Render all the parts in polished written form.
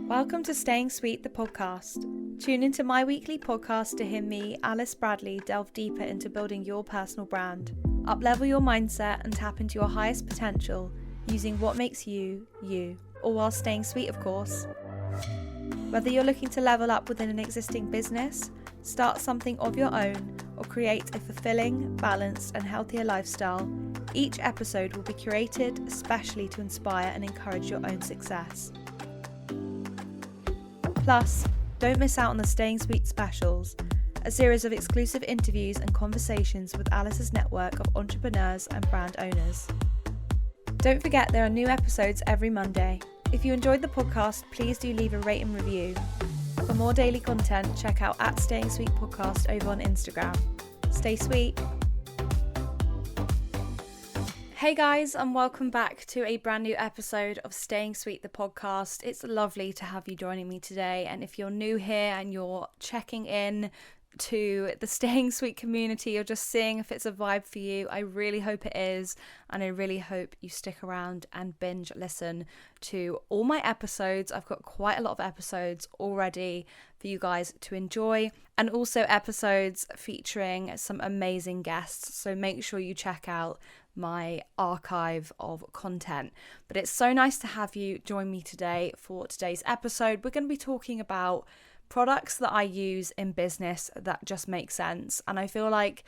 Welcome to Staying Sweet, the podcast. Tune into my weekly podcast to hear me, Alice Bradley, delve deeper into building your personal brand, up-level your mindset and tap into your highest potential using what makes you, you, all while staying sweet, of course. Whether you're looking to level up within an existing business, start something of your own, or create a fulfilling, balanced and healthier lifestyle, each episode will be curated especially to inspire and encourage your own success. Plus, don't miss out on the Staying Sweet specials, a series of exclusive interviews and conversations with Alice's network of entrepreneurs and brand owners. Don't forget there are new episodes every Monday. If you enjoyed the podcast, please do leave a rate and review. For more daily content, check out @StayingSweetPodcast over on Instagram. Stay sweet. Hey guys, and welcome back to a brand new episode of Staying Sweet, the podcast. It's lovely to have you joining me today. And if you're new here and you're checking in to the Staying Sweet community or just seeing if it's a vibe for you, I really hope it is. And I really hope you stick around and binge listen to all my episodes. I've got quite a lot of episodes already for you guys to enjoy, and also episodes featuring some amazing guests. So make sure you check out my archive of content. But it's so nice to have you join me today for today's episode. We're going to be talking about products that I use in business that just make sense. And I feel like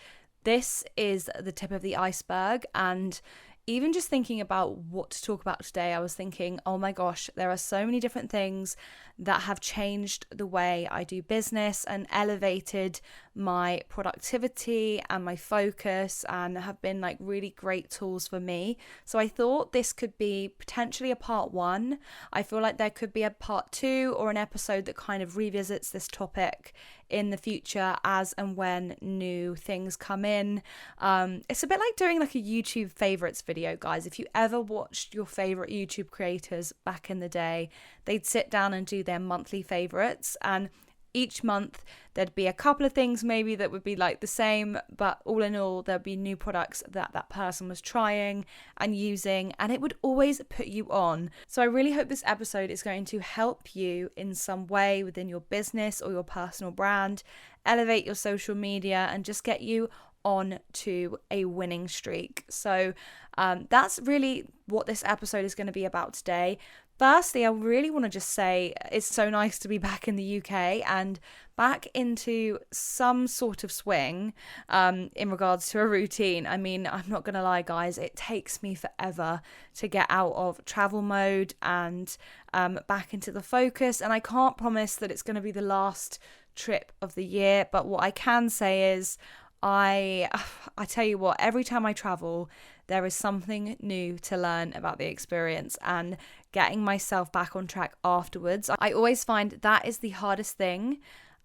this is the tip of the iceberg. And even just thinking about what to talk about today, I was thinking, oh my gosh, there are so many different things that have changed the way I do business and elevated my productivity and my focus and have been like really great tools for me. So I thought this could be potentially a part one. I feel like there could be a part two or an episode that kind of revisits this topic in the future as and when new things come in. It's a bit like doing like a YouTube favorites video, guys. If you ever watched your favorite YouTube creators back in the day, they'd sit down and do their monthly favorites, and each month there'd be a couple of things maybe that would be like the same, but all in all there'd be new products that that person was trying and using, and it would always put you on. So I really hope this episode is going to help you in some way within your business or your personal brand, elevate your social media and just get you on to a winning streak. So that's really what this episode is going to be about today. Firstly, I really want to just say it's so nice to be back in the UK and back into some sort of swing in regards to a routine. I mean, I'm not going to lie, guys, it takes me forever to get out of travel mode and back into the focus. And I can't promise that it's going to be the last trip of the year. But what I can say is I tell you what, every time I travel, there is something new to learn about the experience and getting myself back on track afterwards. I always find that is the hardest thing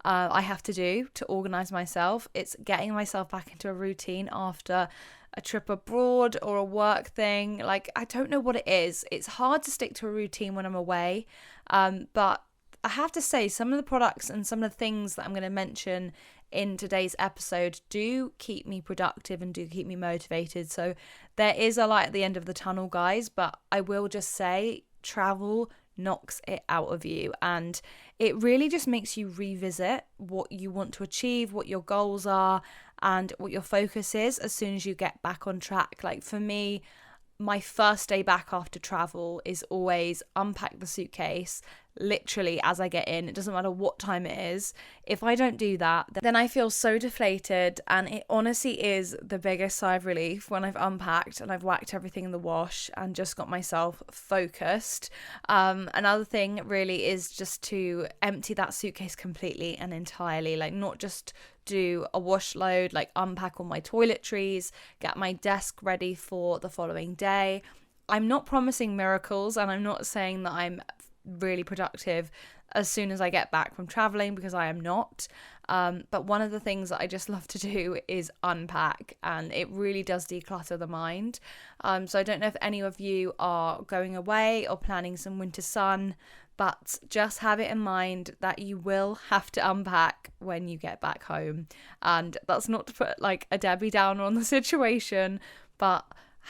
I have to do to organise myself. It's getting myself back into a routine after a trip abroad or a work thing. Like, I don't know what it is. It's hard to stick to a routine when I'm away. But I have to say, some of the products and some of the things that I'm going to mention in today's episode do keep me productive and do keep me motivated. So there is a light at the end of the tunnel, guys, but I will just say travel knocks it out of you, and it really just makes you revisit what you want to achieve, what your goals are and what your focus is as soon as you get back on track. Like for me, my first day back after travel is always unpack the suitcase literally as I get in. It doesn't matter what time it is. If I don't do that, then I feel so deflated, and it honestly is the biggest sigh of relief when I've unpacked and I've whacked everything in the wash and just got myself focused. Another thing really is just to empty that suitcase completely and entirely, like not just do a wash load, like unpack all my toiletries, get my desk ready for the following day. I'm not promising miracles, and I'm not saying that I'm really productive as soon as I get back from traveling, because I am not. But one of the things that I just love to do is unpack, and it really does declutter the mind. So I don't know if any of you are going away or planning some winter sun, but just have it in mind that you will have to unpack when you get back home. And that's not to put like a Debbie Downer on the situation, but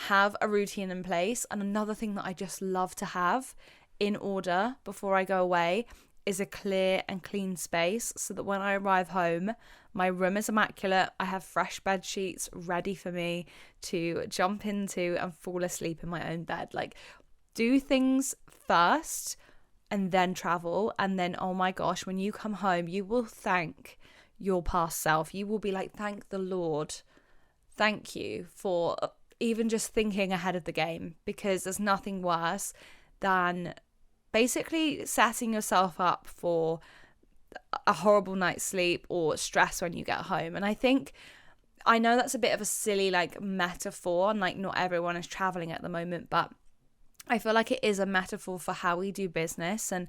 have a routine in place. And another thing that I just love to have in order before I go away is a clear and clean space, so that when I arrive home, my room is immaculate. I have fresh bed sheets ready for me to jump into and fall asleep in my own bed. Like, do things first and then travel. And then, oh my gosh, when you come home, you will thank your past self. You will be like, thank the Lord. Thank you for even just thinking ahead of the game, because there's nothing worse than basically setting yourself up for a horrible night's sleep or stress when you get home. And I know that's a bit of a silly like metaphor, and like not everyone is traveling at the moment, but I feel like it is a metaphor for how we do business and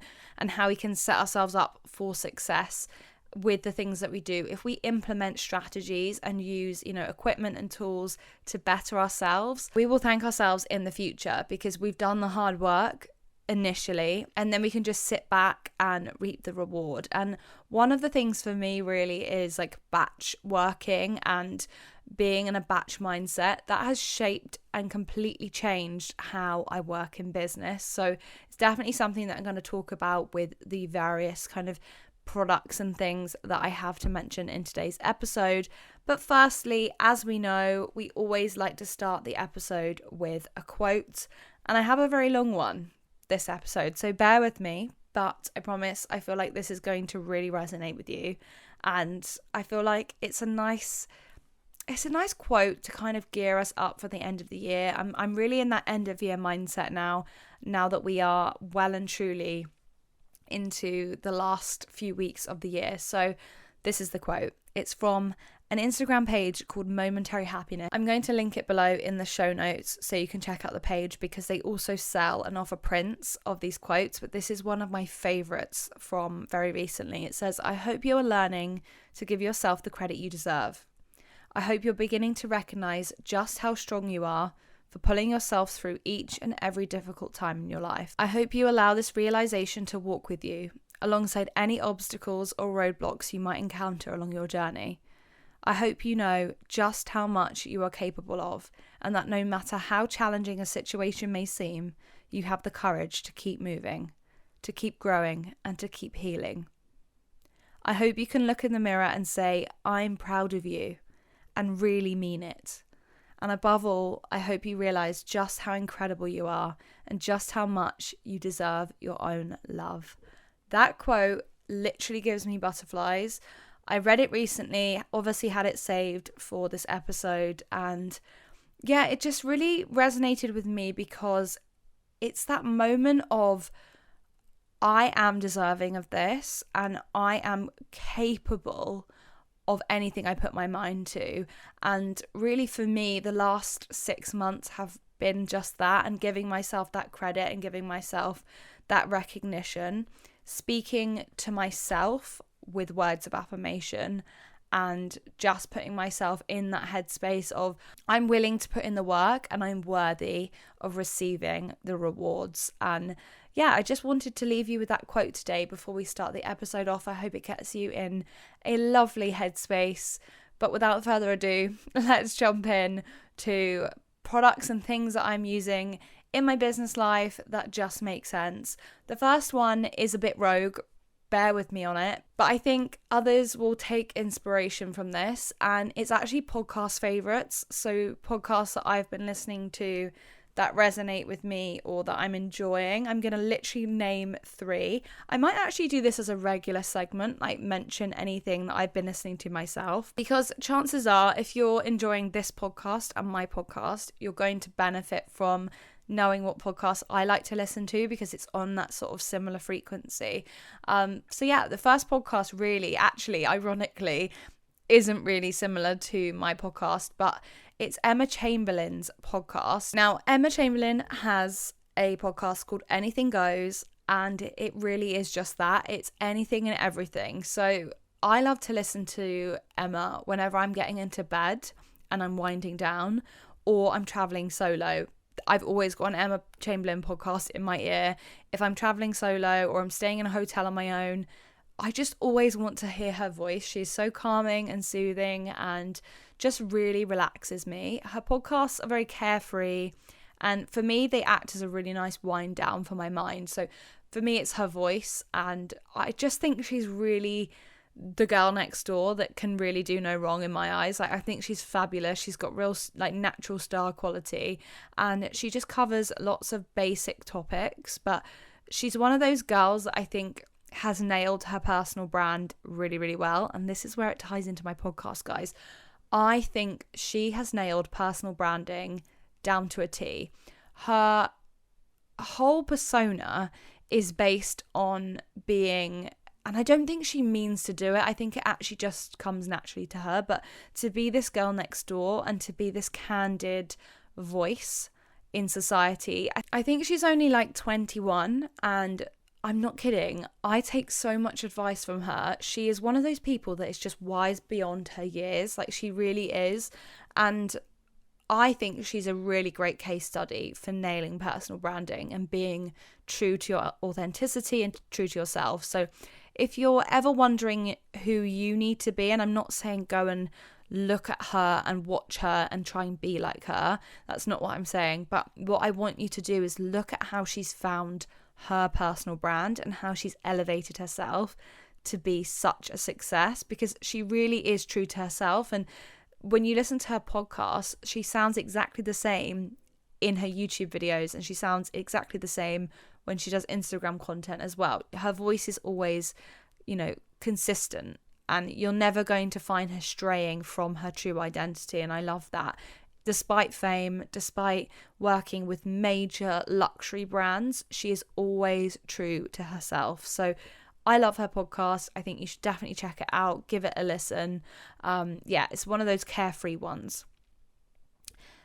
how we can set ourselves up for success with the things that we do. If we implement strategies and use, equipment and tools to better ourselves, we will thank ourselves in the future, because we've done the hard work initially, and then we can just sit back and reap the reward. And one of the things for me really is like batch working and being in a batch mindset that has shaped and completely changed how I work in business. So it's definitely something that I'm going to talk about with the various kind of products and things that I have to mention in today's episode. But firstly, as we know, we always like to start the episode with a quote, and I have a very long one this episode, so bear with me, but I promise I feel like this is going to really resonate with you, and I feel like it's a nice quote to kind of gear us up for the end of the year. I'm really in that end of year mindset now that we are well and truly into the last few weeks of the year. So this is the quote. It's from an Instagram page called Momentary Happiness. I'm going to link it below in the show notes so you can check out the page, because they also sell and offer prints of these quotes, but this is one of my favorites from very recently. It says, "I hope you are learning to give yourself the credit you deserve. I hope you're beginning to recognize just how strong you are for pulling yourself through each and every difficult time in your life. I hope you allow this realization to walk with you alongside any obstacles or roadblocks you might encounter along your journey. I hope you know just how much you are capable of, and that no matter how challenging a situation may seem, you have the courage to keep moving, to keep growing, and to keep healing. I hope you can look in the mirror and say, I'm proud of you, and really mean it. And above all, I hope you realize just how incredible you are and just how much you deserve your own love." That quote literally gives me butterflies. I read it recently, obviously had it saved for this episode, and yeah, it just really resonated with me, because it's that moment of I am deserving of this and I am capable of anything I put my mind to. And really for me, the last 6 months have been just that, and giving myself that credit and giving myself that recognition, speaking to myself with words of affirmation, and just putting myself in that headspace of I'm willing to put in the work and I'm worthy of receiving the rewards. And yeah, I just wanted to leave you with that quote today before we start the episode off. I hope it gets you in a lovely headspace. But without further ado, let's jump in to products and things that I'm using in my business life that just make sense. The first one is a bit rogue. Bear with me on it, but I think others will take inspiration from this, and it's actually podcast favorites. So podcasts that I've been listening to that resonate with me or that I'm enjoying. I'm going to literally name 3. I might actually do this as a regular segment, like mention anything that I've been listening to myself, because chances are if you're enjoying this podcast and my podcast, you're going to benefit from knowing what podcasts I like to listen to, because it's on that sort of similar frequency. So yeah, the first podcast really, actually, ironically, isn't really similar to my podcast, but it's Emma Chamberlain's podcast. Now, Emma Chamberlain has a podcast called Anything Goes, and it really is just that. It's anything and everything. So I love to listen to Emma whenever I'm getting into bed and I'm winding down, or I'm traveling solo. I've always got an Emma Chamberlain podcast in my ear. If I'm traveling solo or I'm staying in a hotel on my own, I just always want to hear her voice. She's so calming and soothing and just really relaxes me. Her podcasts are very carefree And for me, they act as a really nice wind down for my mind. So for me, it's her voice, and I just think she's really the girl next door that can really do no wrong in my eyes. Like, I think she's fabulous. She's got real like natural star quality, and she just covers lots of basic topics, but she's one of those girls that I think has nailed her personal brand really, really well. And this is where it ties into my podcast, guys. I think she has nailed personal branding down to a T. Her whole persona is based on being, and I don't think she means to do it, I think it actually just comes naturally to her, but to be this girl next door and to be this candid voice in society. I think she's only like 21, and I'm not kidding, I take so much advice from her. She is one of those people that is just wise beyond her years, like she really is, and I think she's a really great case study for nailing personal branding and being true to your authenticity and true to yourself. So if you're ever wondering who you need to be, and I'm not saying go and look at her and watch her and try and be like her, that's not what I'm saying, but what I want you to do is look at how she's found her personal brand and how she's elevated herself to be such a success, because she really is true to herself. And when you listen to her podcast, she sounds exactly the same in her YouTube videos, and she sounds exactly the same when she does Instagram content as well. Her voice is always, consistent, and you're never going to find her straying from her true identity, and I love that. Despite fame, despite working with major luxury brands, she is always true to herself. So I love her podcast. I think you should definitely check it out. Give it a listen. It's one of those carefree ones.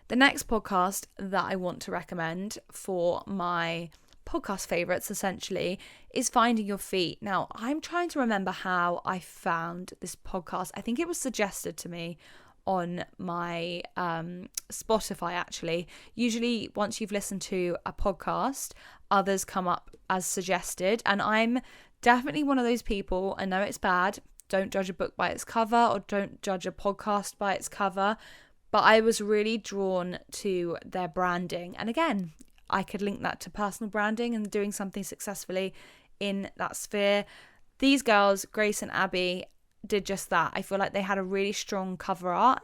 The next podcast that I want to recommend for my podcast favorites, essentially, is Finding Your Feet. Now, I'm trying to remember how I found this podcast. I think it was suggested to me on my Spotify, actually. Usually once you've listened to a podcast, others come up as suggested, and I'm definitely one of those people. I know it's bad, don't judge a book by its cover, or don't judge a podcast by its cover, but I was really drawn to their branding. And again, I could link that to personal branding and doing something successfully in that sphere. These girls, Grace and Abby, did just that. I feel like they had a really strong cover art.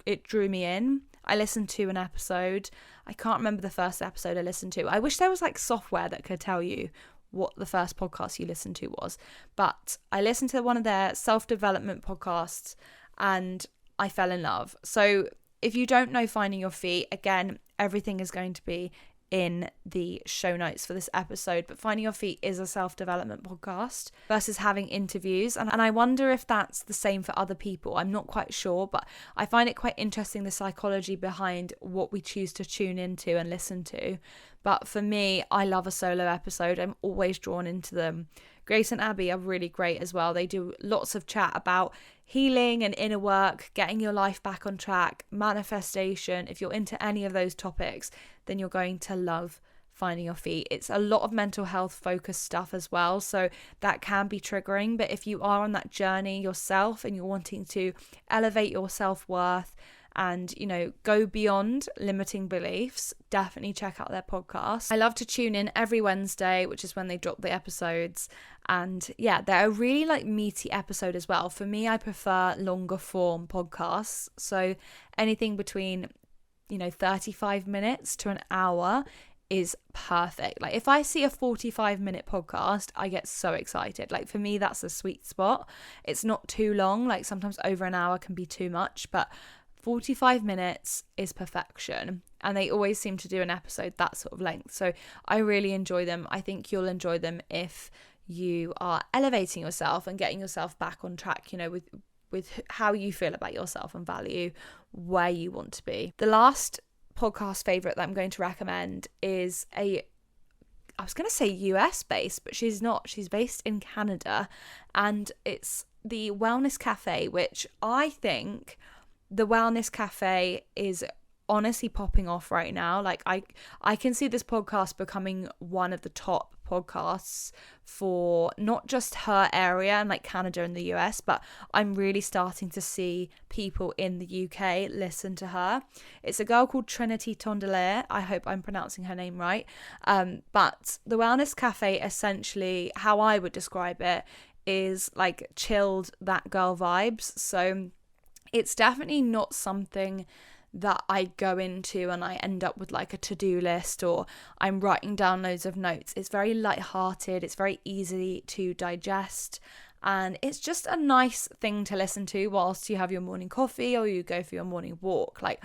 It drew me in. I listened to an episode. I can't remember the first episode I listened to. I wish there was like software that could tell you what the first podcast you listened to was. But I listened to one of their self-development podcasts and I fell in love. So if you don't know Finding Your Feet, again, everything is going to be in the show notes for this episode, but Finding Your Feet is a self-development podcast versus having interviews, and I wonder if that's the same for other people. I'm not quite sure, but I find it quite interesting, the psychology behind what we choose to tune into and listen to. But for me, I love a solo episode. I'm always drawn into them. Grace and Abby are really great as well. They do lots of chat about healing and inner work, getting your life back on track, manifestation. If you're into any of those topics, then you're going to love Finding Your Feet. It's a lot of mental health focused stuff as well, so that can be triggering. But if you are on that journey yourself and you're wanting to elevate your self-worth and, go beyond limiting beliefs, definitely check out their podcast. I love to tune in every Wednesday, which is when they drop the episodes. And yeah, they're a really meaty episode as well. For me, I prefer longer form podcasts. So anything between, 35 minutes to an hour is perfect. If I see a 45-minute podcast, I get so excited. For me, that's a sweet spot. It's not too long. Sometimes over an hour can be too much, but 45 minutes is perfection, and they always seem to do an episode that sort of length. So I really enjoy them. I think you'll enjoy them if you are elevating yourself and getting yourself back on track, with how you feel about yourself and value where you want to be. The last podcast favorite that I'm going to recommend is I was going to say US based, but she's not. She's based in Canada, and it's the Wellness Cafe, which I think the Wellness Cafe is honestly popping off right now. Like I can see this podcast becoming one of the top podcasts for not just her area and like Canada and the US, but I'm really starting to see people in the UK listen to her. It's a girl called Trinity Tondelier. I hope I'm pronouncing her name right. But the Wellness Cafe, essentially, how I would describe it, is like chilled that girl vibes. So it's definitely not something that I go into and I end up with like a to-do list or I'm writing down loads of notes. It's very lighthearted, it's very easy to digest, and it's just a nice thing to listen to whilst you have your morning coffee or you go for your morning walk. Like,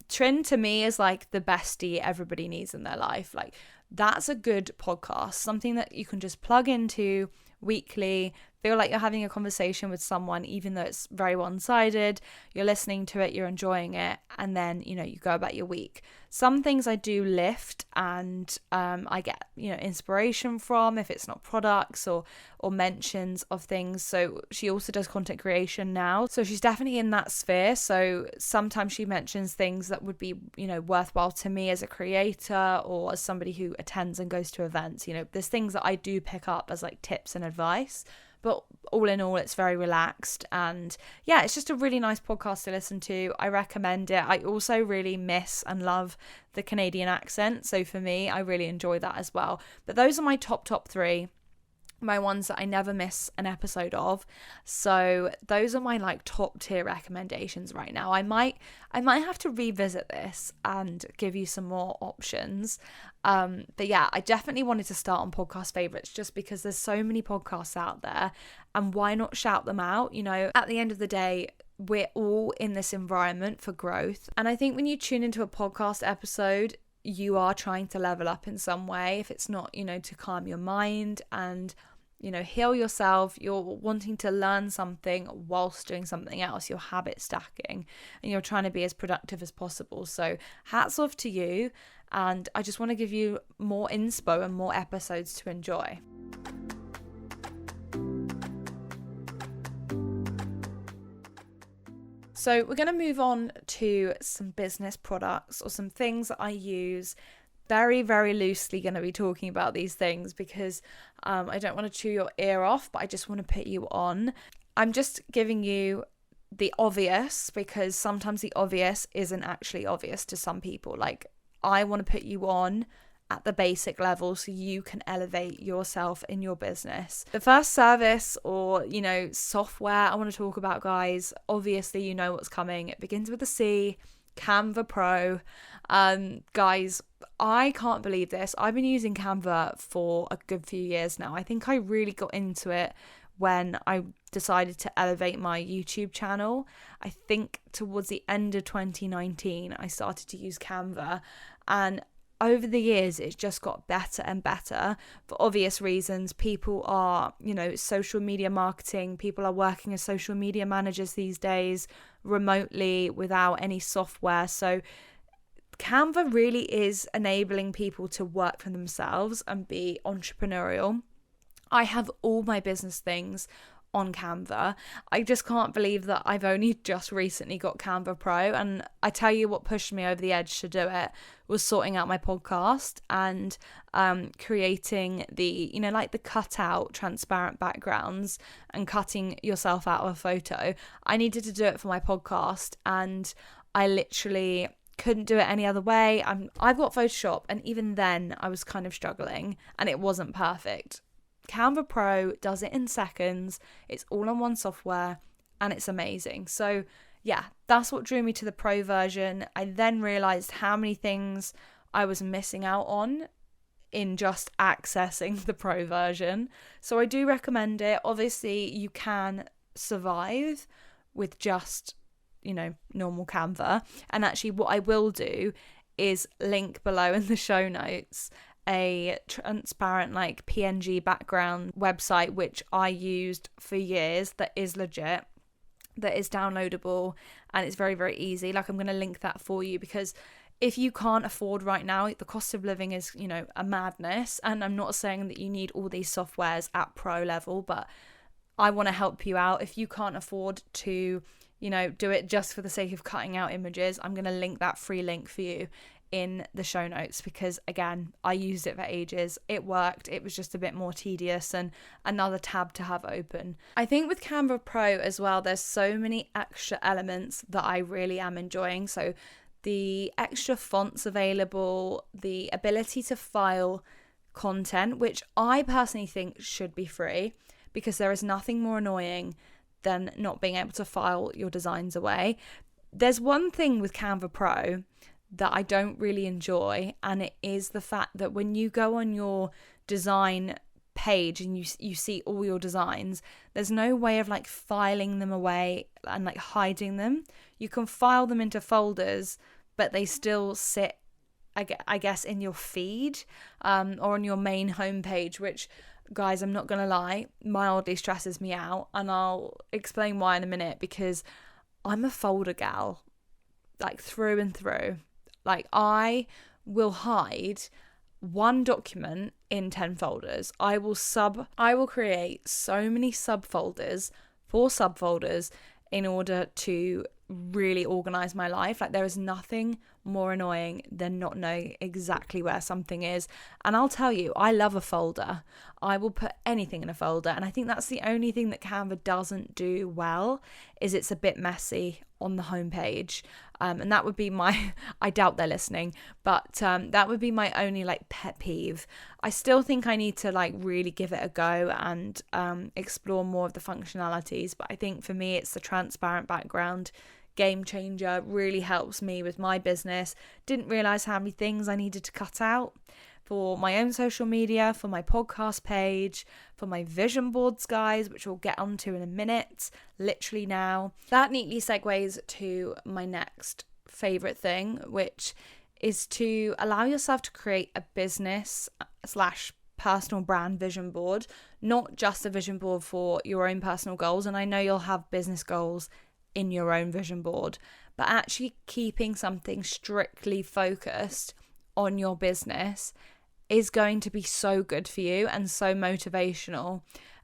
Trin to me is like the bestie everybody needs in their life. Like, that's a good podcast, something that you can just plug into weekly, feel like you're having a conversation with someone, even though it's very one-sided. You're listening to it, you're enjoying it, and then, you know, you go about your week. Some things I do lift and I get, you know, inspiration from, if it's not products or mentions of things. So she also does content creation now, so she's definitely in that sphere. So sometimes she mentions things that would be, you know, worthwhile to me as a creator or as somebody who attends and goes to events. You know, there's things that I do pick up as like tips and advice. But all in all, it's very relaxed, and yeah, it's just a really nice podcast to listen to. I recommend it. I also really miss and love the Canadian accent, so for me, I really enjoy that as well. But those are my top three, my ones that I never miss an episode of. So those are my like top tier recommendations right now. I might have to revisit this and give you some more options. But yeah, I definitely wanted to start on podcast favorites just because there's so many podcasts out there, and why not shout them out? You know, at the end of the day, we're all in this environment for growth. And I think when you tune into a podcast episode, you are trying to level up in some way. If it's not, you know, to calm your mind and, you know, heal yourself, you're wanting to learn something whilst doing something else, you're habit stacking and you're trying to be as productive as possible. So hats off to you. And I just want to give you more inspo and more episodes to enjoy. So we're going to move on to some business products or some things that I use. Very, very loosely going to be talking about these things because I don't want to chew your ear off, but I just want to put you on. I'm just giving you the obvious because sometimes the obvious isn't actually obvious to some people. Like, I want to put you on at the basic level so you can elevate yourself in your business. The first service or, you know, software I want to talk about, guys, obviously you know what's coming. It begins with a C, Canva Pro. Guys, I can't believe this. I've been using Canva for a good few years now. I think I really got into it when I decided to elevate my YouTube channel. I think towards the end of 2019, I started to use Canva, and over the years, it's just got better and better for obvious reasons. People are, you know, social media marketing. People are working as social media managers these days remotely without any software. So Canva really is enabling people to work for themselves and be entrepreneurial. I have all my business things on Canva. I just can't believe that I've only just recently got Canva Pro, and I tell you what pushed me over the edge to do it was sorting out my podcast and creating the, you know, like the cutout transparent backgrounds and cutting yourself out of a photo. I needed to do it for my podcast, and I literally couldn't do it any other way. I've got Photoshop, and even then I was kind of struggling and it wasn't perfect. Canva Pro does it in seconds. It's all on one software and it's amazing. So yeah, that's what drew me to the Pro version. I then realized how many things I was missing out on in just accessing the Pro version. So I do recommend it. Obviously, you can survive with just, you know, normal Canva. And actually what I will do is link below in the show notes a transparent like PNG background website which I used for years that is legit, that is downloadable, and it's very, very easy. Like, I'm going to link that for you because if you can't afford right now, the cost of living is, you know, a madness. And I'm not saying that you need all these softwares at pro level, but I want to help you out. If you can't afford to do it just for the sake of cutting out images, I'm going to link that free link for you in the show notes, because again, I used it for ages. It worked. It was just a bit more tedious and another tab to have open. I think with Canva Pro as well, there's so many extra elements that I really am enjoying. So the extra fonts available, the ability to file content, which I personally think should be free, because there is nothing more annoying than not being able to file your designs away. There's one thing with Canva Pro that I don't really enjoy, and it is the fact that when you go on your design page and you see all your designs, there's no way of like filing them away and like hiding them. You can file them into folders, but they still sit, I guess, in your feed or on your main homepage, which, guys, I'm not gonna lie, mildly stresses me out, and I'll explain why in a minute, because I'm a folder gal, like through and through. Like, I will hide one document in 10 folders. I will create so many subfolders for subfolders in order to really organize my life. Like, there is nothing more annoying than not knowing exactly where something is. And I'll tell you, I love a folder. I will put anything in a folder, and I think that's the only thing that Canva doesn't do well, is it's a bit messy on the homepage. And that would be my, I doubt they're listening, but that would be my only like pet peeve. I still think I need to like really give it a go and explore more of the functionalities. But I think for me, it's the transparent background. Game changer, really helps me with my business. Didn't realize how many things I needed to cut out for my own social media, for my podcast page, for my vision boards, guys, which we'll get onto in a minute, literally now. That neatly segues to my next favorite thing, which is to allow yourself to create a business / personal brand vision board, not just a vision board for your own personal goals. And I know you'll have business goals in your own vision board, but actually keeping something strictly focused on your business is going to be so good for you and so motivational.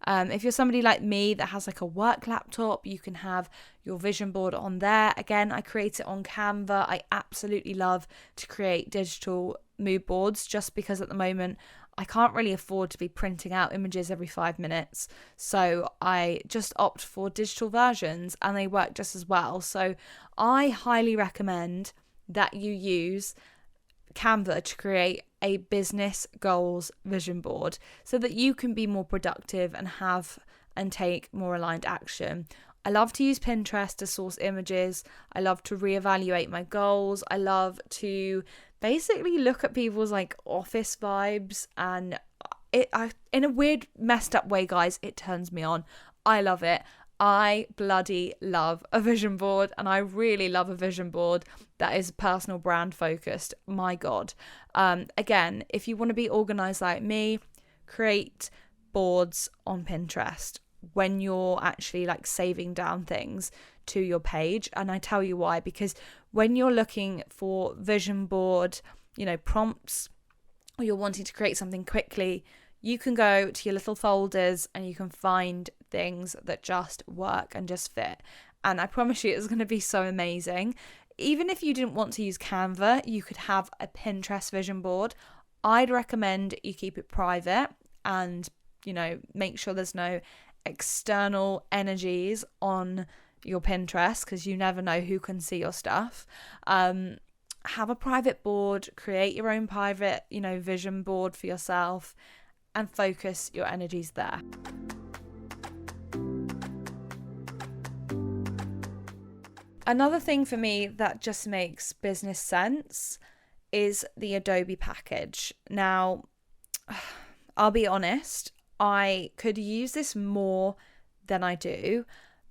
If you're somebody like me that has like a work laptop, you can have your vision board on there. Again, I create it on Canva. I absolutely love to create digital mood boards, just because at the moment I can't really afford to be printing out images every 5 minutes. So I just opt for digital versions, and they work just as well. So I highly recommend that you use Canva to create a business goals vision board so that you can be more productive and have and take more aligned action. I love to use Pinterest to source images. I love to reevaluate my goals. I love to basically look at people's like office vibes, and in a weird messed up way, guys, it turns me on. I love it. I bloody love a vision board, and I really love a vision board that is personal brand focused. My God. Again, if you want to be organized like me, create boards on Pinterest when you're actually like saving down things to your page. And I tell you why, because when you're looking for vision board, prompts, or you're wanting to create something quickly, you can go to your little folders and you can find things that just work and just fit. And I promise you, it's going to be so amazing. Even if you didn't want to use Canva, you could have a Pinterest vision board. I'd recommend you keep it private and, make sure there's no external energies on your Pinterest, because you never know who can see your stuff. Have a private board, create your own private, vision board for yourself, and focus your energies there. Another thing for me that just makes business sense is the Adobe package. Now, I'll be honest, I could use this more than I do,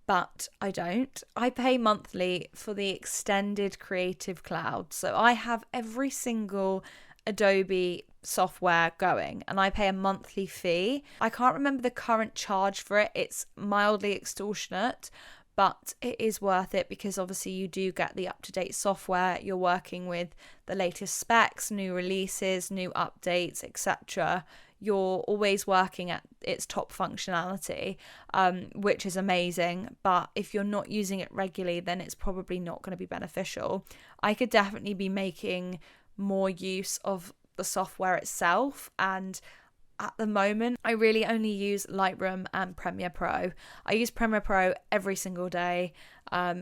but I don't. I pay monthly for the extended Creative Cloud. So I have every single Adobe software going, and I pay a monthly fee. I can't remember the current charge for it. It's mildly extortionate, but it is worth it, because obviously you do get the up-to-date software. You're working with the latest specs, new releases, new updates, etc. you're always working at its top functionality, which is amazing. But if you're not using it regularly, then it's probably not going to be beneficial. I could definitely be making more use of the software itself, and at the moment I really only use Lightroom and Premiere Pro. I use Premiere Pro every single day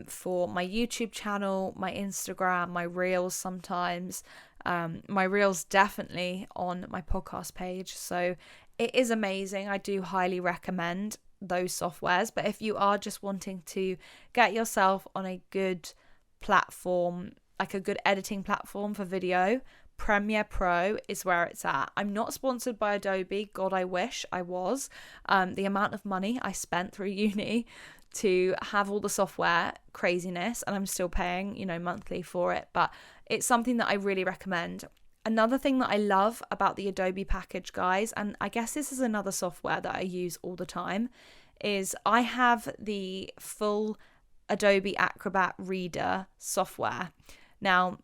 for my YouTube channel, my Instagram, my Reels sometimes, my Reels definitely on my podcast page. So it is amazing. I do highly recommend those softwares. But if you are just wanting to get yourself on a good platform, like a good editing platform for video, Premiere Pro is where it's at. I'm not sponsored by Adobe. God, I wish I was. The amount of money I spent through uni to have all the software, craziness, and I'm still paying, monthly for it. But it's something that I really recommend. Another thing that I love about the Adobe package, guys, and I guess this is another software that I use all the time, is I have the full Adobe Acrobat Reader software. Now,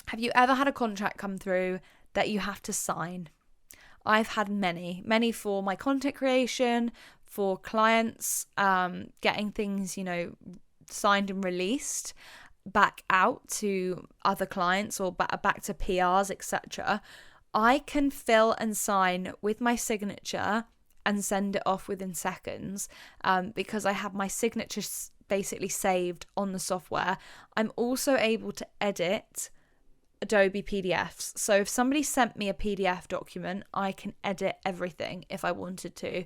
have you ever had a contract come through that you have to sign? I've had many for my content creation, for clients, getting things, signed and released back out to other clients or back to PRs, etc. I can fill and sign with my signature and send it off within seconds because I have my signature basically saved on the software. I'm also able to edit Adobe PDFs. So if somebody sent me a PDF document, I can edit everything if I wanted to,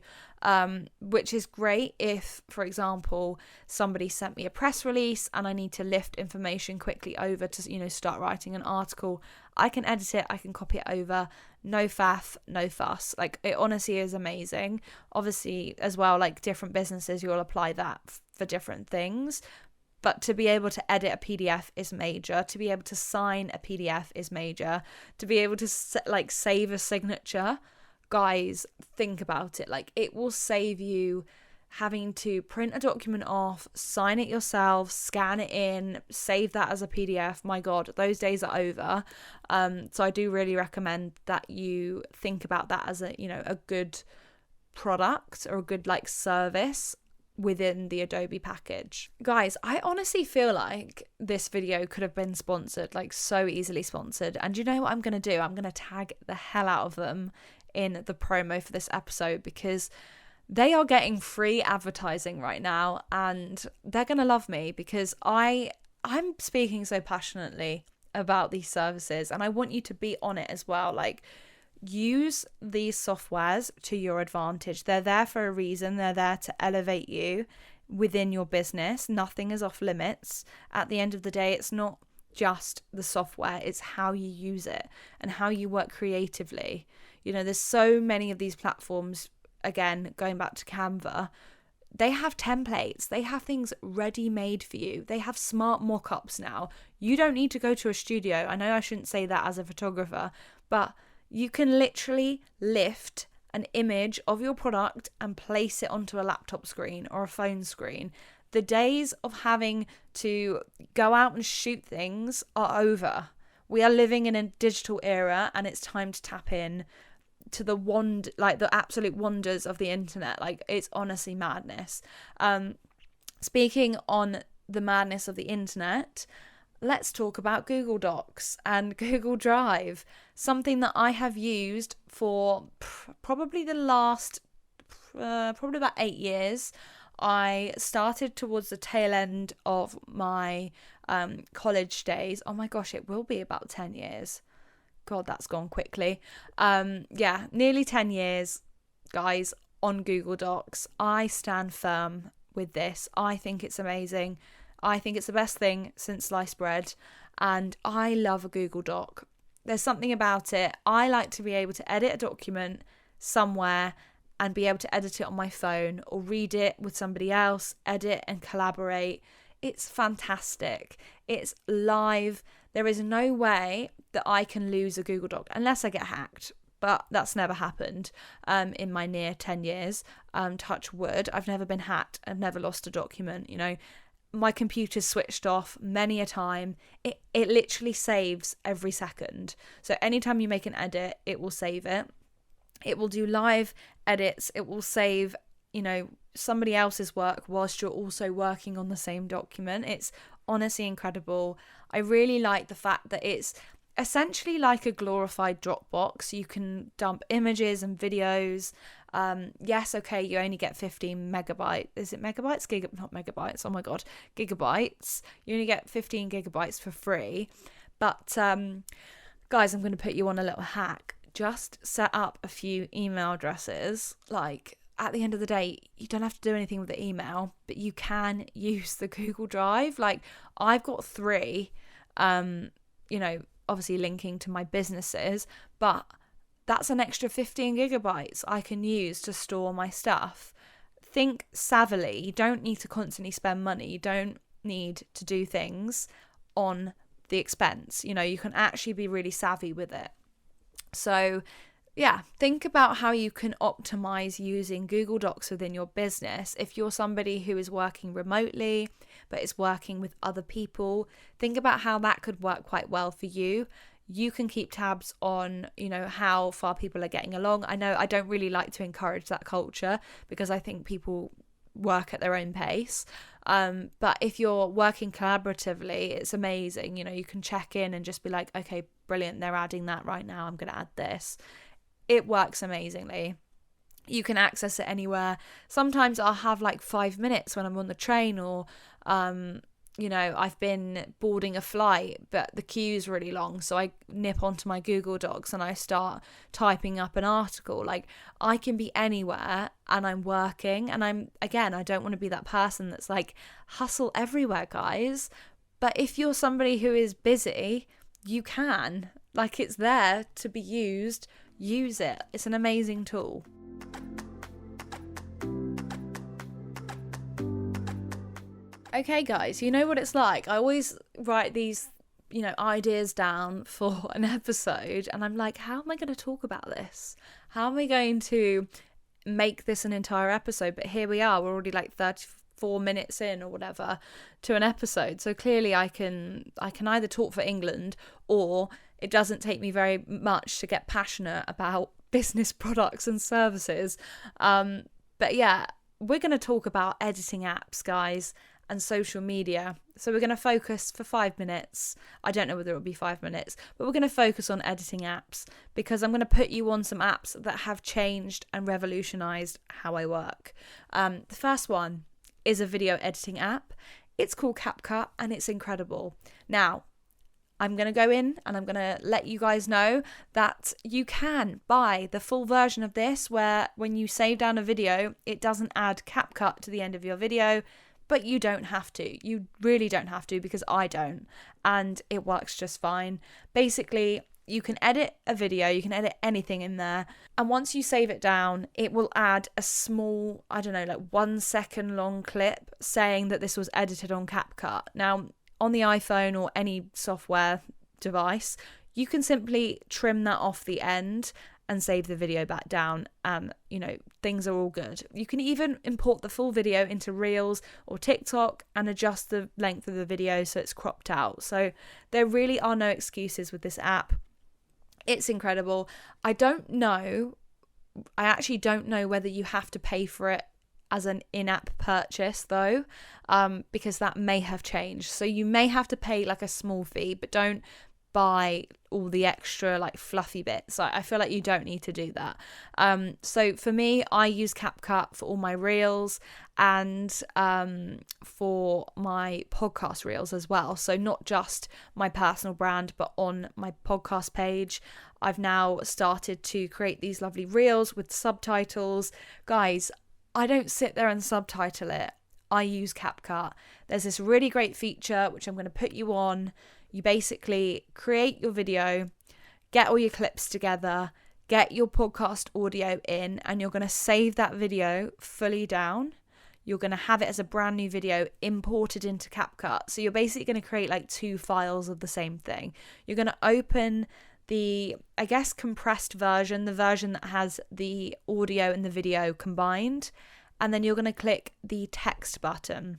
which is great if, for example, somebody sent me a press release and I need to lift information quickly over to, start writing an article. I can edit it, I can copy it over, no faff, no fuss. Like, it honestly is amazing. Obviously, as well, like different businesses, you'll apply that for different things. But to be able to edit a PDF is major. To be able to sign a PDF is major. To be able to save a signature, guys, think about it. Like, it will save you having to print a document off, sign it yourself, scan it in, save that as a PDF. My God, those days are over. So I do really recommend that you think about that as a good product or a good service within the Adobe package. Guys, I honestly feel like this video could have been sponsored, so easily sponsored. And you know what I'm going to do? I'm going to tag the hell out of them in the promo for this episode because they are getting free advertising right now and they're going to love me because I'm speaking so passionately about these services and I want you to be on it as well. Use these softwares to your advantage. They're there for a reason. They're there to elevate you within your business. Nothing is off limits. At the end of the day, it's not just the software, it's how you use it and how you work creatively. There's so many of these platforms, again, going back to Canva, they have templates, they have things ready made for you. They have smart mock-ups now. You don't need to go to a studio. I know I shouldn't say that as a photographer, but you can literally lift an image of your product and place it onto a laptop screen or a phone screen. The days of having to go out and shoot things are over. We are living in a digital era and it's time to tap in to the the absolute wonders of the internet. It's honestly madness. Speaking on the madness of the internet, let's talk about Google Docs and Google Drive, something that I have used for probably the last, probably about 8 years. I started towards the tail end of my college days. Oh my gosh, it will be about 10 years. God, that's gone quickly. Nearly 10 years, guys, on Google Docs. I stand firm with this. I think it's amazing. I think it's the best thing since sliced bread, and I love a Google Doc. There's something about it. I like to be able to edit a document somewhere and be able to edit it on my phone or read it with somebody else, edit and collaborate. It's fantastic. It's live. There is no way that I can lose a Google Doc unless I get hacked. But that's never happened in my near 10 years. Touch wood. I've never been hacked. I've never lost a document, My computer's switched off many a time. It literally saves every second. So anytime you make an edit, it will save it. It will do live edits. It will save, somebody else's work whilst you're also working on the same document. It's honestly incredible. I really like the fact that it's essentially like a glorified Dropbox. You can dump images and videos. Yes, okay, you only get 15 megabytes. Is it megabytes? Not megabytes. Oh my God, gigabytes. You only get 15 gigabytes for free. But guys, I'm going to put you on a little hack. Just set up a few email addresses. Like, at the end of the day, you don't have to do anything with the email, but you can use the Google Drive. Like, I've got 3, obviously linking to my businesses, but that's an extra 15 gigabytes I can use to store my stuff. Think savvily. You don't need to constantly spend money. You don't need to do things on the expense. You can actually be really savvy with it. So yeah, think about how you can optimize using Google Docs within your business. If you're somebody who is working remotely but is working with other people, think about how that could work quite well for you. You can keep tabs on, how far people are getting along. I know I don't really like to encourage that culture because I think people work at their own pace. But if you're working collaboratively, it's amazing. You can check in and just be like, okay, brilliant, they're adding that right now, I'm going to add this. It works amazingly. You can access it anywhere. Sometimes I'll have like 5 minutes when I'm on the train, or I've been boarding a flight but the queue's really long, so I nip onto my Google Docs and I start typing up an article. Like, I can be anywhere and I'm working, and I don't want to be that person that's like, hustle everywhere, guys. But if you're somebody who is busy, you can, like, it's there to be used. Use it. It's an amazing tool. Okay, guys, you know what it's like. I always write these, ideas down for an episode, and I'm like, how am I going to talk about this? How am I going to make this an entire episode? But here we are. We're already like 34 minutes in or whatever to an episode. So clearly I can either talk for England, or it doesn't take me very much to get passionate about business products and services. But yeah, we're going to talk about editing apps, guys, and social media. So we're going to focus for 5 minutes. I don't know whether it'll be 5 minutes, but we're going to focus on editing apps, because I'm going to put you on some apps that have changed and revolutionized how I work. The first one is a video editing app. It's called CapCut, and it's incredible. Now, I'm going to go in and I'm going to let you guys know that you can buy the full version of this, where when you save down a video, it doesn't add CapCut to the end of your video, but you don't have to. You really don't have to, because I don't, and it works just fine. Basically, you can edit a video, you can edit anything in there, and once you save it down, it will add a small, 1 second long clip saying that this was edited on CapCut. Now, on the iPhone or any software device, you can simply trim that off the end and save the video back down, and things are all good. You can even import the full video into Reels or TikTok and adjust the length of the video so it's cropped out. So there really are no excuses with this app. It's incredible. I actually don't know whether you have to pay for it as an in-app purchase though, because that may have changed. So you may have to pay like a small fee, but don't buy all the extra like fluffy bits. I feel like you don't need to do that. So for me, I use CapCut for all my reels and for my podcast reels as well. So not just my personal brand, but on my podcast page, I've now started to create these lovely reels with subtitles. Guys, I don't sit there and subtitle it. I use CapCut. There's this really great feature which I'm going to put you on. You basically create your video, get all your clips together, get your podcast audio in, and you're going to save that video fully down. You're going to have it as a brand new video imported into CapCut. So you're basically going to create like 2 files of the same thing. You're going to open the, compressed version, the version that has the audio and the video combined. And then you're going to click the text button.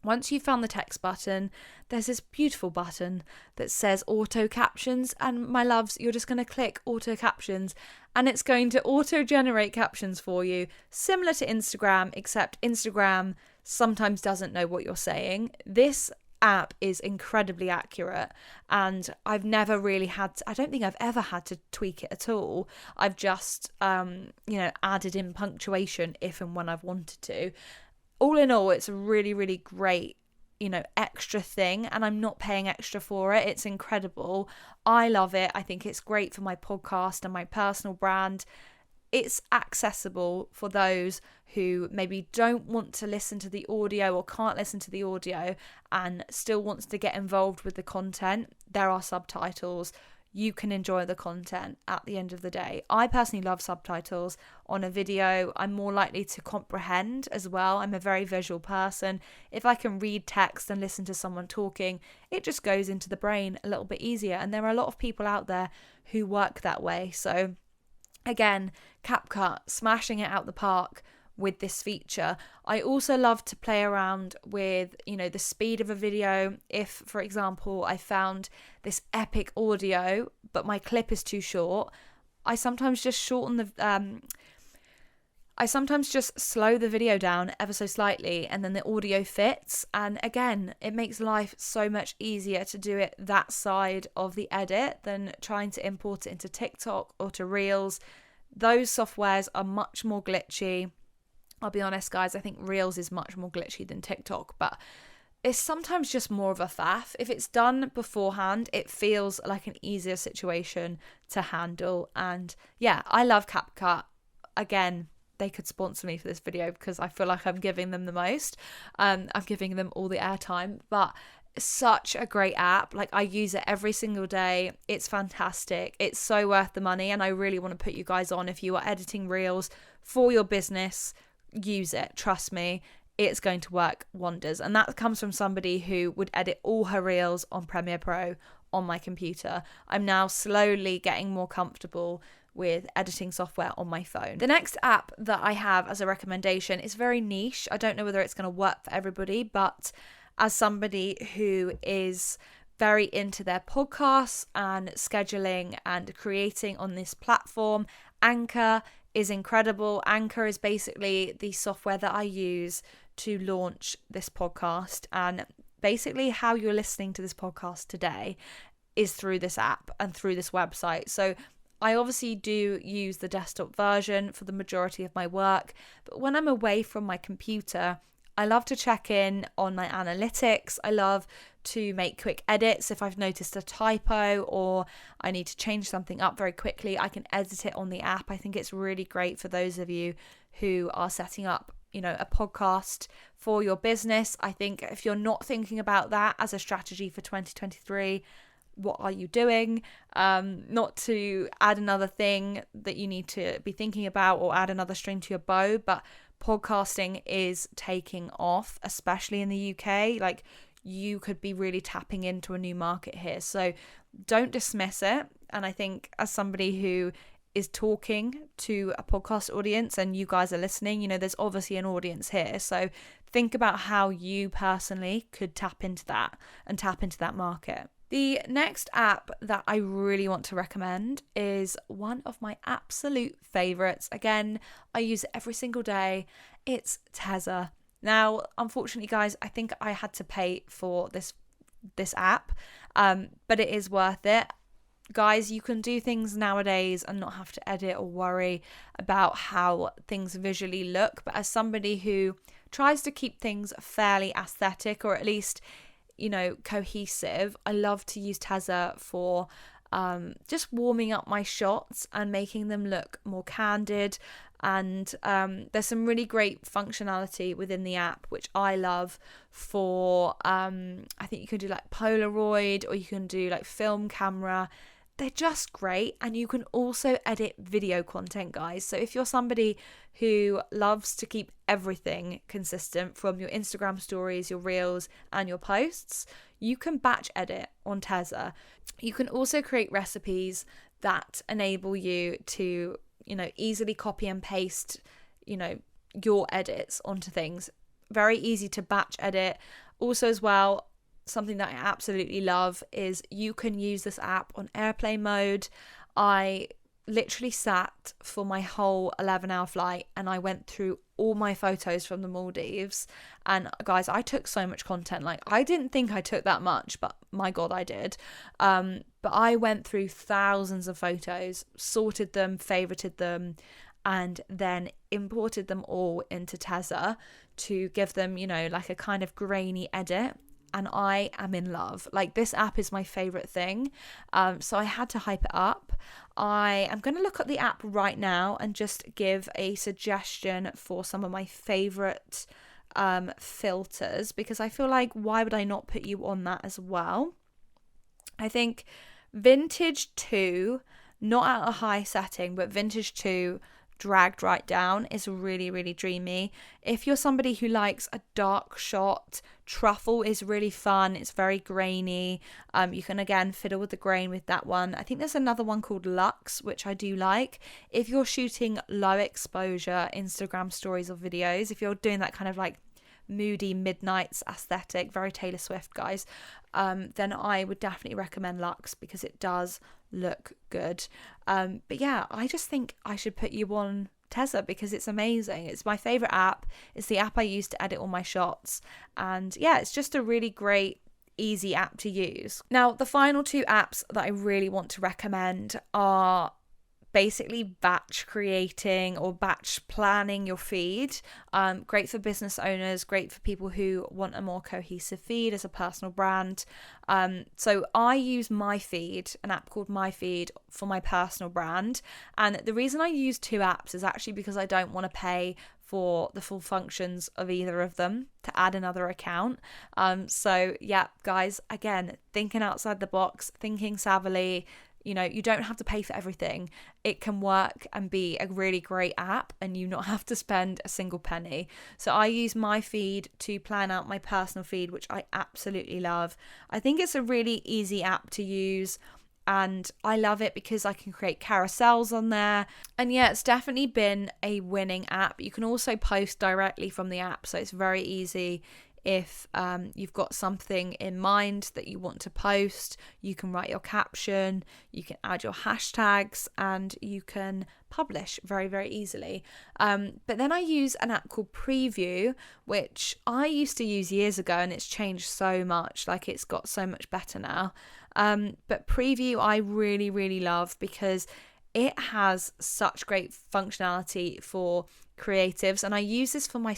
Once you've found the text button, there's this beautiful button that says auto captions, and my loves, you're just going to click auto captions and it's going to auto generate captions for you, similar to Instagram, except Instagram sometimes doesn't know what you're saying. This app is incredibly accurate, and I've never really had to, I don't think I've ever had to tweak it at all. I've just added in punctuation if and when I've wanted to. All in all, it's a really, really great, extra thing, and I'm not paying extra for it. It's incredible. I love it. I think it's great for my podcast and my personal brand. It's accessible for those who maybe don't want to listen to the audio or can't listen to the audio and still wants to get involved with the content. There are subtitles. You can enjoy the content at the end of the day. I personally love subtitles on a video. I'm more likely to comprehend as well. I'm a very visual person. If I can read text and listen to someone talking, it just goes into the brain a little bit easier. And there are a lot of people out there who work that way. So again, CapCut, smashing it out the park with this feature. I also love to play around with, the speed of a video. If, for example, I found this epic audio, but my clip is too short, I sometimes just slow the video down ever so slightly, and then the audio fits. And again, it makes life so much easier to do it that side of the edit than trying to import it into TikTok or to Reels. Those softwares are much more glitchy. I'll be honest, guys, I think Reels is much more glitchy than TikTok, but it's sometimes just more of a faff. If it's done beforehand, it feels like an easier situation to handle. And yeah, I love CapCut. Again, they could sponsor me for this video because I feel like I'm giving them the most. I'm giving them all the airtime, but such a great app. Like, I use it every single day. It's fantastic. It's so worth the money. And I really want to put you guys on, if you are editing Reels for your business, use it. Trust me, it's going to work wonders. And that comes from somebody who would edit all her Reels on Premiere Pro on my computer. I'm now slowly getting more comfortable with editing software on my phone. The next app that I have as a recommendation is very niche. I don't know whether it's going to work for everybody, but as somebody who is very into their podcasts and scheduling and creating on this platform, Anchor is incredible. Anchor is basically the software that I use to launch this podcast, and basically how you're listening to this podcast today is through this app and through this website. So I obviously do use the desktop version for the majority of my work, but when I'm away from my computer, I love to check in on my analytics. I love to make quick edits. If I've noticed a typo or I need to change something up very quickly, I can edit it on the app. I think it's really great for those of you who are setting up, a podcast for your business. I think if you're not thinking about that as a strategy for 2023, what are you doing? Not to add another thing that you need to be thinking about or add another string to your bow, but podcasting is taking off, especially in the UK. Like, you could be really tapping into a new market here. So don't dismiss it. And I think as somebody who is talking to a podcast audience and you guys are listening, there's obviously an audience here. So think about how you personally could tap into that and tap into that market. The next app that I really want to recommend is one of my absolute favorites. Again, I use it every single day. It's Tezza. Now, unfortunately, guys, I think I had to pay for this app, but it is worth it. Guys, you can do things nowadays and not have to edit or worry about how things visually look. But as somebody who tries to keep things fairly aesthetic, or at least cohesive, I love to use Tezza for just warming up my shots and making them look more candid. And there's some really great functionality within the app, which I love for, I think you can do like Polaroid, or you can do like film camera. They're just great. And you can also edit video content, guys. So if you're somebody who loves to keep everything consistent from your Instagram stories, your Reels, and your posts, you can batch edit on Tezza. You can also create recipes that enable you to, easily copy and paste, your edits onto things. Very easy to batch edit. Also as well, something that I absolutely love is you can use this app on airplane mode. I literally sat for my whole 11-hour flight and I went through all my photos from the Maldives, and guys, I took so much content. Like, I didn't think I took that much, but my god, I did. But I went through thousands of photos, sorted them, favorited them, and then imported them all into Tezza to give them, you know, like a kind of grainy edit. And I am in love. Like, this app is my favorite thing. So I had to hype it up. I am going to look at the app right now and just give a suggestion for some of my favorite filters, because I feel like, why would I not put you on that as well? I think Vintage 2, not at a high setting, but Vintage 2 dragged right down is really, really dreamy. If you're somebody who likes a dark shot, Truffle is really fun. It's very grainy. You can again fiddle with the grain with that one. I think there's another one called Lux, which I do like. If you're shooting low exposure Instagram stories or videos, if you're doing that kind of like moody midnights aesthetic, very Taylor Swift, guys, then I would definitely recommend Lux, because it does look good. But yeah, I just think I should put you on Tezza because it's amazing. It's my favorite app. It's the app I use to edit all my shots, and yeah, it's just a really great, easy app to use. Now, the final two apps that I really want to recommend are basically batch creating or batch planning your feed. Great for business owners, great for people who want a more cohesive feed as a personal brand. So I use My Feed, an app called My Feed, for my personal brand. And the reason I use two apps is actually because I don't want to pay for the full functions of either of them to add another account. So yeah, guys, again, thinking outside the box, thinking savvily. You know, you don't have to pay for everything. It can work and be a really great app and you not have to spend a single penny. So I use My Feed to plan out my personal feed, which I absolutely love. I think it's a really easy app to use, and I love it because I can create carousels on there. And yeah, it's definitely been a winning app. You can also post directly from the app, so it's very easy. If you've got something in mind that you want to post, you can write your caption, you can add your hashtags, and you can publish very, very easily. But then I use an app called Preview, which I used to use years ago, and it's changed so much. Like, it's got so much better now. But Preview I really, really love because it has such great functionality for creatives, and I use this for my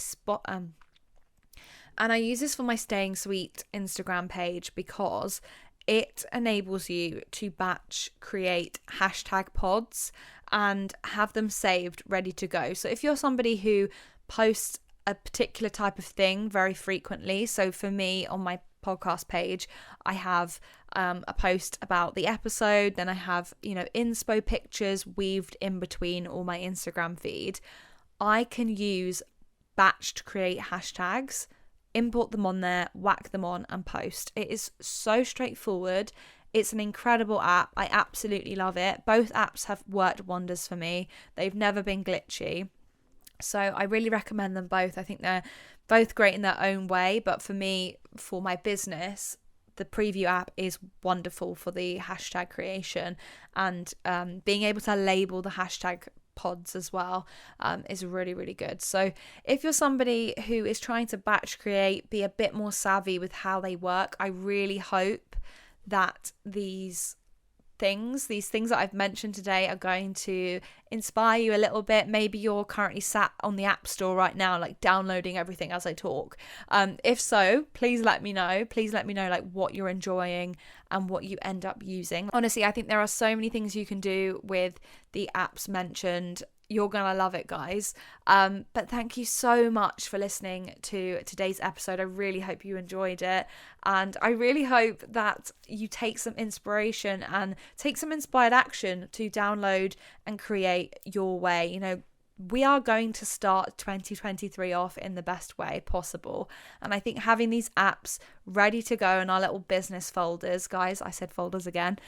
Staying Sweet Instagram page because it enables you to batch create hashtag pods and have them saved, ready to go. So if you're somebody who posts a particular type of thing very frequently, so for me on my podcast page, I have a post about the episode, then I have, you know, inspo pictures weaved in between all my Instagram feed. I can use batch to create hashtags, import them on there, whack them on and post. It is so straightforward. It's an incredible app. I absolutely love it. Both apps have worked wonders for me. They've never been glitchy. So I really recommend them both. I think they're both great in their own way. But for me, for my business, the Preview app is wonderful for the hashtag creation, and being able to label the hashtag pods as well is really, really good. So if you're somebody who is trying to batch create, be a bit more savvy with how they work, I really hope that these things that I've mentioned today are going to inspire you a little bit. Maybe you're currently sat on the App Store right now, like downloading everything as I talk. If so, please let me know. Please let me know like what you're enjoying and what you end up using. Honestly, I think there are so many things you can do with the apps mentioned. You're gonna love it, guys. But thank you so much for listening to today's episode. I really hope you enjoyed it, and I really hope that you take some inspiration and take some inspired action to download and create your way. You know, we are going to start 2023 off in the best way possible, and I think having these apps ready to go in our little business folders, guys, I said folders again,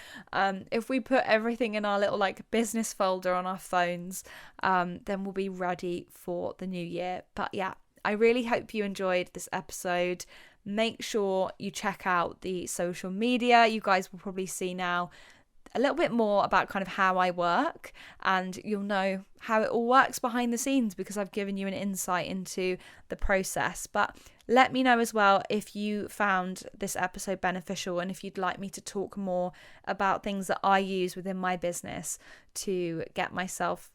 if we put everything in our little like business folder on our phones, then we'll be ready for the new year. But yeah, I really hope you enjoyed this episode. make sure you check out the social media. You guys will probably see now a little bit more about kind of how I work, and you'll know how it all works behind the scenes because I've given you an insight into the process. But let me know as well if you found this episode beneficial and if you'd like me to talk more about things that I use within my business to get myself,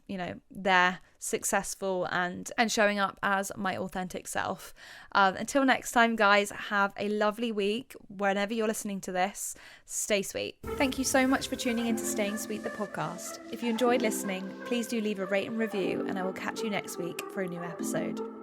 there successful and showing up as my authentic self. Until next time, guys, have a lovely week. Whenever you're listening to this, stay sweet. Thank you so much for tuning into Staying Sweet, the podcast. If you enjoyed listening, please do leave a rate and review, and I will catch you next week for a new episode.